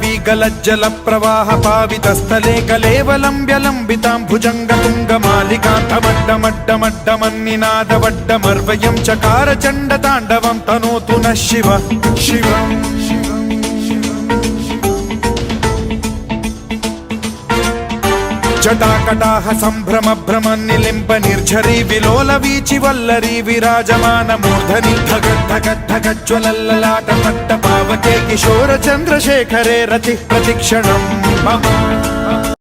वीगलज्जल प्रवाह पावितस्थले कलेवलम्ब्य लम्बितां भुजङ्गतुङ्गमालिकान्तमड्डमड्डमड्डमन्निनादवड्डमर्वयं चकार चण्डताण्डवं तनोतु नः शिव शिवम् जटाकटाह सम्भ्रम भ्रम निलिम्ब निर्झरी विलोल वीचि वल्लरी विराजमान मूर्धनि धगद्धगद्धगज्ज्वलल्ललाट पट्ट पावके किशोर चन्द्रशेखरे रतिः प्रतिक्षणं मम।